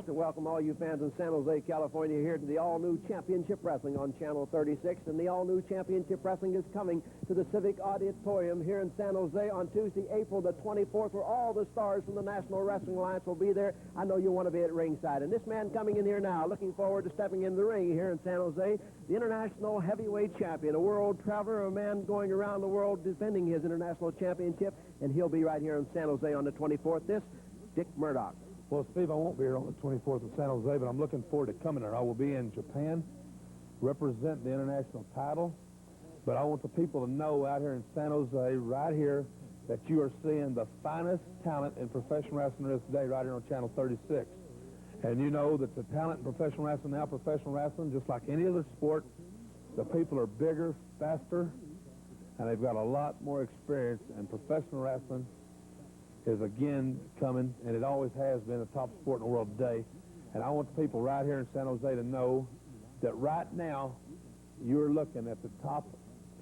like to welcome all you fans in San Jose, California here to the all-new Championship Wrestling on Channel 36. And the all-new Championship Wrestling is coming to the Civic Auditorium here in San Jose on Tuesday, April the 24th, where all the stars from the National Wrestling Alliance will be there. I know you'll want to be at ringside. And this man coming in here now, looking forward to stepping in the ring here in San Jose, the international heavyweight champion, a world traveler, a man going around the world defending his international championship, and he'll be right here in San Jose on the 24th. This, Dick Murdoch. Well, Steve, I won't be here on the 24th in San Jose, but I'm looking forward to coming there. I will be in Japan, represent the international title. But I want the people to know out here in San Jose, right here, that you are seeing the finest talent in professional wrestling there is today right here on Channel 36. And you know that the talent in professional wrestling now, professional wrestling, just like any other sport, the people are bigger, faster, and they've got a lot more experience. And professional wrestling is again coming, and it always has been the top sport in the world today. And I want the people right here in San Jose to know that right now you're looking at the top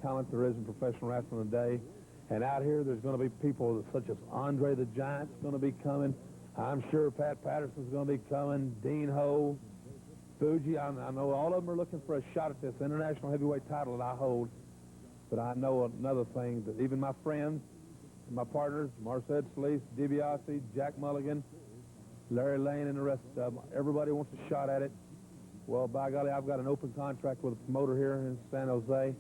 talent there is in professional wrestling today. And out here there's going to be people such as Andre the Giant's going to be coming. I'm sure Pat Patterson's going to be coming, Dean Ho, Fuji. I know all of them are looking for a shot at this international heavyweight title that I hold. But I know another thing, that even my friends, my partners, Marcel Solis, DiBiase, Jack Mulligan, Larry Lane, and the rest of them, everybody wants a shot at it. Well, by golly, I've got an open contract with a promoter here in San Jose,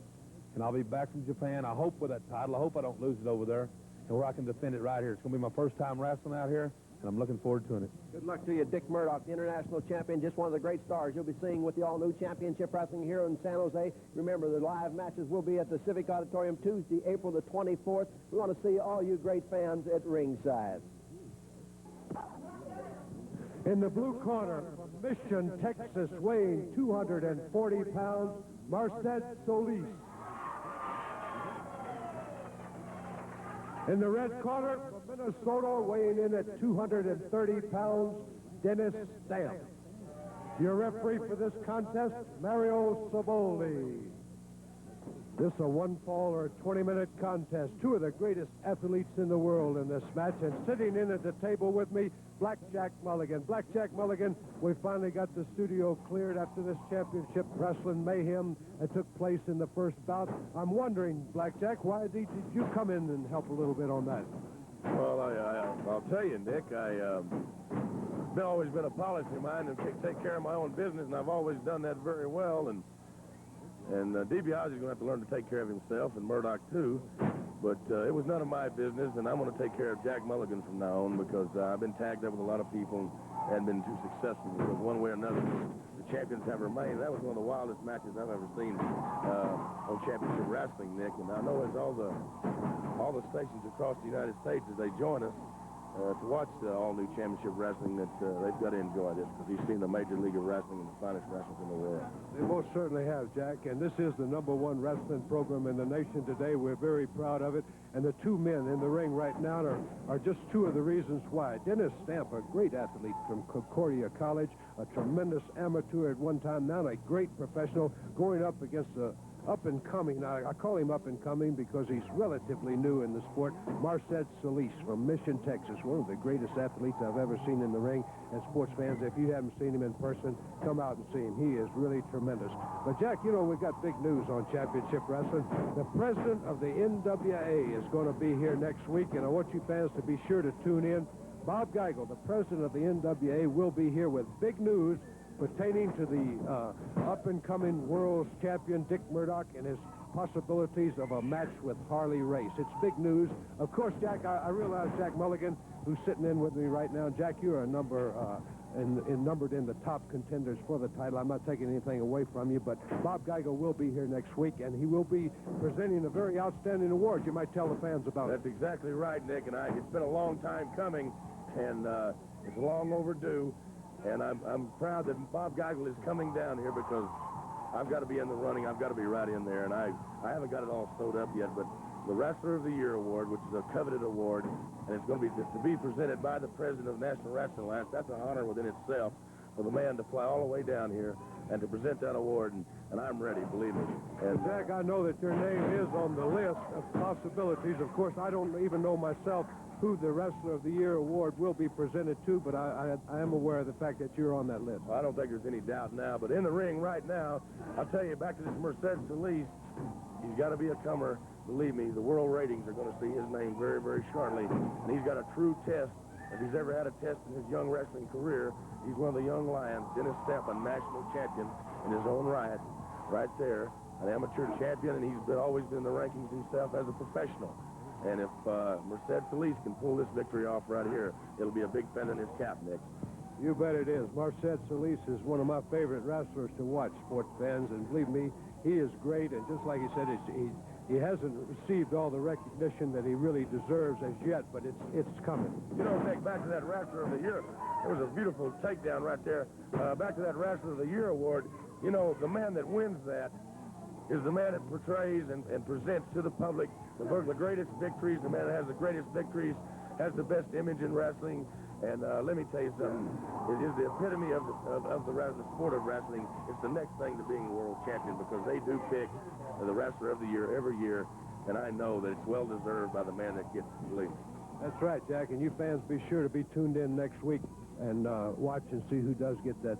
and I'll be back from Japan, I hope, with that title. I hope I don't lose it over there, and where I can defend it right here. It's going to be my first time wrestling out here, and I'm looking forward to it. Good luck to you, Dick Murdoch, the international champion, just one of the great stars you'll be seeing with the all-new Championship Wrestling here in San Jose. Remember, the live matches will be at the Civic Auditorium Tuesday, April the 24th. We want to see all you great fans at ringside. In the blue corner, from Mission, Texas, weighing 240 pounds, Marcel Solis. In the red corner, from Minnesota, weighing in at 230 pounds, Dennis Stamp. Your referee for this contest, Mario Savoli. This is a one-fall or 20-minute contest. Two of the greatest athletes in the world in this match. And sitting in at the table with me, Blackjack Mulligan. Blackjack Mulligan, we finally got the studio cleared after this championship wrestling mayhem that took place in the first bout. I'm wondering, Blackjack, why did you come in and help a little bit on that? Well, I'll tell you, Nick, it's always been a policy of mine to take care of my own business, and I've always done that very well. And DiBiase is going to have to learn to take care of himself, and Murdoch too. But it was none of my business, and I'm going to take care of Jack Mulligan from now on, because I've been tagged up with a lot of people and been too successful, because one way or another, the champions have remained. That was one of the wildest matches I've ever seen on championship wrestling, Nick. And I know as all the stations across the United States, as they join us to watch the all-new championship wrestling, that they've got to enjoy this, because he's seen the Major League of Wrestling and the finest wrestlers in the world. They most certainly have, Jack, and this is the #1 wrestling program in the nation today. We're very proud of it, and the two men in the ring right now are just two of the reasons why. Dennis Stamp, a great athlete from Concordia College, a tremendous amateur at one time, now a great professional, going up against a up-and-coming, I call him up-and-coming because he's relatively new in the sport, Marcel Solis from Mission, Texas, one of the greatest athletes I've ever seen in the ring. And sports fans, if you haven't seen him in person, come out and see him. He is really tremendous. But, Jack, you know, we've got big news on championship wrestling. The president of the NWA is going to be here next week, and I want you fans to be sure to tune in. Bob Geigel, the president of the NWA, will be here with big news pertaining to the up-and-coming world champion Dick Murdoch and his possibilities of a match with Harley Race. It's big news. Of course, Jack, I realize Jack Mulligan, who's sitting in with me right now. Jack, you're a numbered in the top contenders for the title. I'm not taking anything away from you, but Bob Geigel will be here next week, and he will be presenting a very outstanding award. You might tell the fans about it. That's exactly right, Nick, and it's been a long time coming, and it's long overdue. And I'm proud that Bob Geigel is coming down here, because I've got to be in the running. I've got to be right in there. And I haven't got it all sewed up yet, but the Wrestler of the Year award, which is a coveted award, and it's going to be presented by the president of the National Wrestling Alliance. That's an honor within itself for the man to fly all the way down here and to present that award. And I'm ready, believe me. And Jack, I know that your name is on the list of possibilities. Of course, I don't even know myself who the Wrestler of the Year award will be presented to, but I am aware of the fact that you're on that list. Well, I don't think there's any doubt now, but in the ring right now, I'll tell you, back to this Mercedes Solis, he's got to be a comer. Believe me, the world ratings are going to see his name very, very shortly, and he's got a true test. If he's ever had a test in his young wrestling career, he's one of the young lions. Dennis Stamp, a national champion in his own right there, an amateur champion, and he's always been in the rankings himself as a professional. And if Mercedes Solis can pull this victory off right here, it'll be a big feather in his cap, Nick. You bet it is. Mercedes Solis is one of my favorite wrestlers to watch, sports fans, and believe me, he is great, and just like he said, he hasn't received all the recognition that he really deserves as yet, but it's coming. You know, Nick, back to that Wrestler of the Year, there was a beautiful takedown right there. Back to that Wrestler of the Year award, you know, the man that wins that is the man that portrays and presents to the public the greatest victories, the man that has the greatest victories, has the best image in wrestling. And let me tell you something, it is the epitome of the sport of wrestling. It's the next thing to being a world champion, because they do pick the Wrestler of the Year every year, and I know that it's well-deserved by the man that gets it, believe me. That's right, Jack, and you fans be sure to be tuned in next week and watch and see who does get that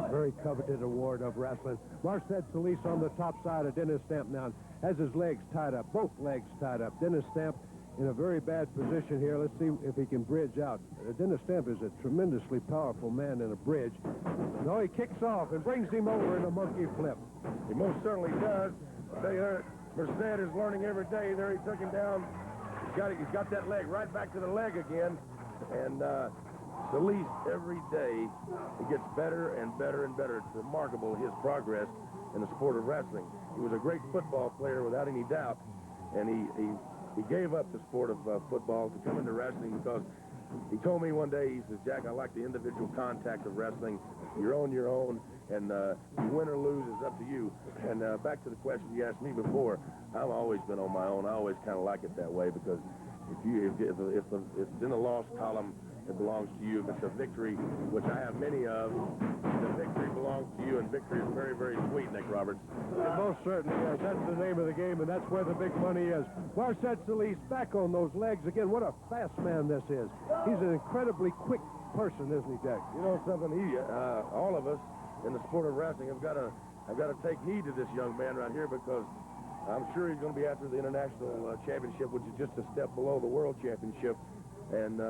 very coveted award of wrestling. Mercedes Solis on the top side of Dennis Stamp now has his legs tied up, both legs tied up. Dennis Stamp in a very bad position here. Let's see if he can bridge out. Dennis Stamp is a tremendously powerful man in a bridge. No, he kicks off and brings him over in a monkey flip. He most certainly does. Mercedes is learning every day. There he took him down. He's got that leg right back to the leg again. And Solis, every day, he gets better and better and better. It's remarkable, his progress in the sport of wrestling. He was a great football player without any doubt. And he gave up the sport of football to come into wrestling because he told me one day, he says, Jack, I like the individual contact of wrestling. You're on your own, and you win or lose is up to you. And back to the question you asked me before, I've always been on my own. I always kind of like it that way, because if it's in the loss column, it belongs to you. If it's a victory, which I have many of, the victory belongs to you, and victory is very, very sweet, Nick Roberts. It most certainly is. That's the name of the game, and that's where the big money is. Mercedes Solis back on those legs again. What a fast man this is. He's an incredibly quick person, isn't he, Jack? You know something? All of us in the sport of wrestling have got to take heed to this young man right here, because I'm sure he's going to be after the international championship, which is just a step below the world championship. And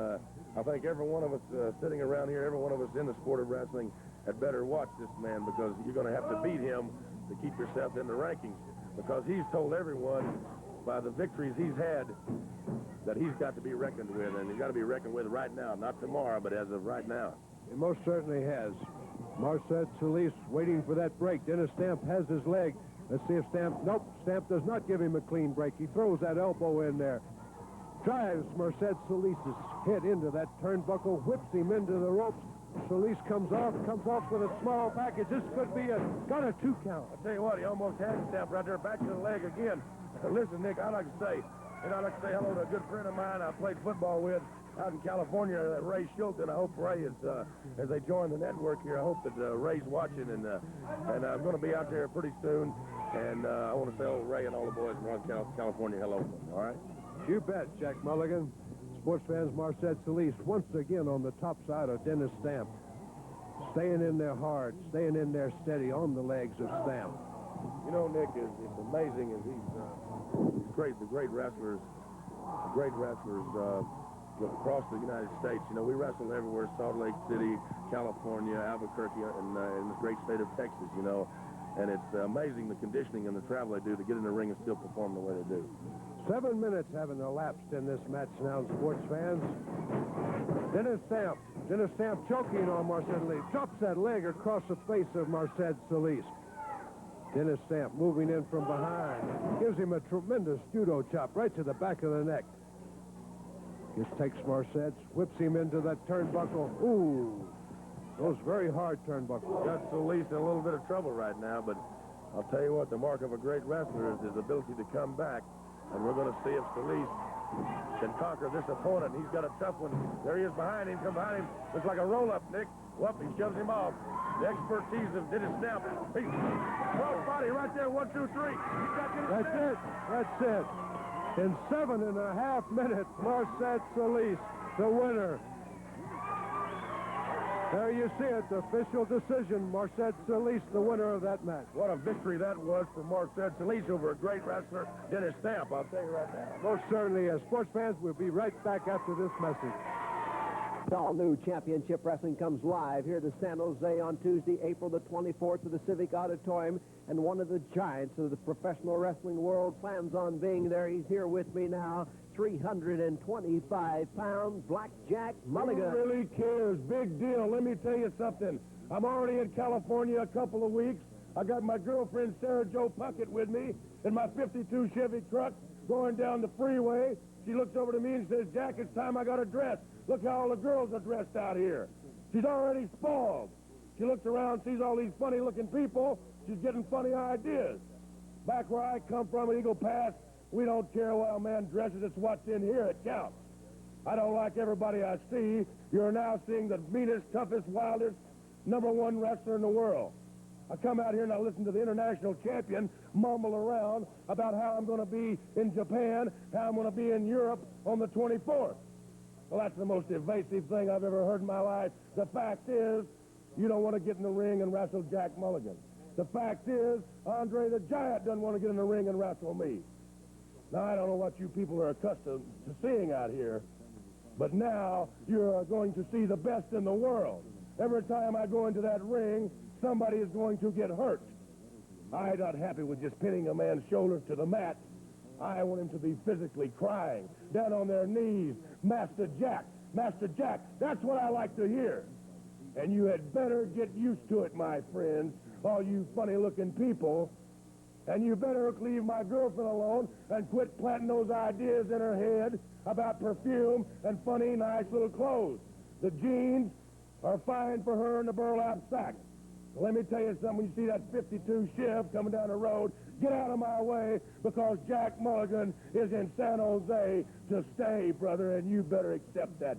I think every one of us sitting around here, every one of us in the sport of wrestling, had better watch this man, because you're going to have to beat him to keep yourself in the rankings, because he's told everyone by the victories he's had that he's got to be reckoned with, and he's got to be reckoned with right now, not tomorrow, but as of right now. He most certainly has. Mercedes Solis waiting for that break. Dennis Stamp has his leg. Let's see if nope, Stamp does not give him a clean break. He throws that elbow in there. Drives Mercedes Solis' head into that turnbuckle, whips him into the ropes. Solis comes off with a small package. This could be got a 2 count. I'll tell you what, he almost had Stamp right there, back to the leg again. Listen, Nick, I'd like to say hello to a good friend of mine I played football with out in California, Ray Schultz, and I hope Ray is, as they join the network here, I hope that Ray's watching, and I'm going to be out there pretty soon, and I want to say old Ray and all the boys in Northern California hello, all right? You bet, Jack Mulligan. Sports fans, Mercedes Solis once again on the top side of Dennis Stamp. Staying in there hard, staying in there steady on the legs of Stamp. You know, Nick, it's amazing as he's great, the great wrestlers across the United States. You know, we wrestle everywhere, Salt Lake City, California, Albuquerque, and in this great state of Texas, you know. And it's amazing the conditioning and the travel they do to get in the ring and still perform the way they do. 7 minutes having elapsed in this match now, sports fans. Dennis Stamp choking on Mercedes Solis. Drops that leg across the face of Mercedes Solis. Dennis Stamp moving in from behind. Gives him a tremendous judo chop right to the back of the neck. Just takes Mercedes, whips him into that turnbuckle. Ooh, those very hard turnbuckles. Got Solis in a little bit of trouble right now, but I'll tell you what, the mark of a great wrestler is his ability to come back. And we're going to see if Solis can conquer this opponent. He's got a tough one. There he is behind him. Come behind him. Looks like a roll-up, Nick. Whoop, he shoves him off. The expertise of Dennis Stamp. Cross body right there. 1, 2, 3. That's it. In 7.5 minutes, Marcet Solis, the winner. There you see it, the official decision. Marcet Solis, the winner of that match. What a victory that was for Marcet Solis over a great wrestler, Dennis Stamp, I'll tell you right now. Most certainly, as sports fans, we'll be right back after this message. The all-new championship wrestling comes live here to San Jose on Tuesday, April the 24th to the Civic Auditorium, and one of the giants of the professional wrestling world plans on being there. He's here with me now, 325-pound Blackjack Mulligan. Who really cares? Big deal. Let me tell you something. I'm already in California a couple of weeks. I got my girlfriend Sarah Jo Puckett with me in my 52 Chevy truck going down the freeway. She looks over to me and says, Jack, it's time I got a dress. Look how all the girls are dressed out here. She's already spoiled. She looks around, sees all these funny-looking people. She's getting funny ideas. Back where I come from at Eagle Pass, we don't care how a man dresses. It's what's in here that counts. I don't like everybody I see. You're now seeing the meanest, toughest, wildest, #1 wrestler in the world. I come out here and I listen to the international champion mumble around about how I'm going to be in Japan, how I'm going to be in Europe on the 24th. Well, that's the most evasive thing I've ever heard in my life. The fact is, you don't want to get in the ring and wrestle Jack Mulligan. The fact is, Andre the Giant doesn't want to get in the ring and wrestle me. Now, I don't know what you people are accustomed to seeing out here, but now you're going to see the best in the world. Every time I go into that ring, somebody is going to get hurt. I'm not happy with just pinning a man's shoulders to the mat. I want him to be physically crying, down on their knees, Master Jack, Master Jack. That's what I like to hear. And you had better get used to it, my friends, all you funny-looking people. And you better leave my girlfriend alone and quit planting those ideas in her head about perfume and funny, nice little clothes. The jeans are fine for her in the burlap sack. Let me tell you something. When you see that 52 Chev coming down the road, get out of my way, because Jack Mulligan is in San Jose to stay, brother, and you better accept that.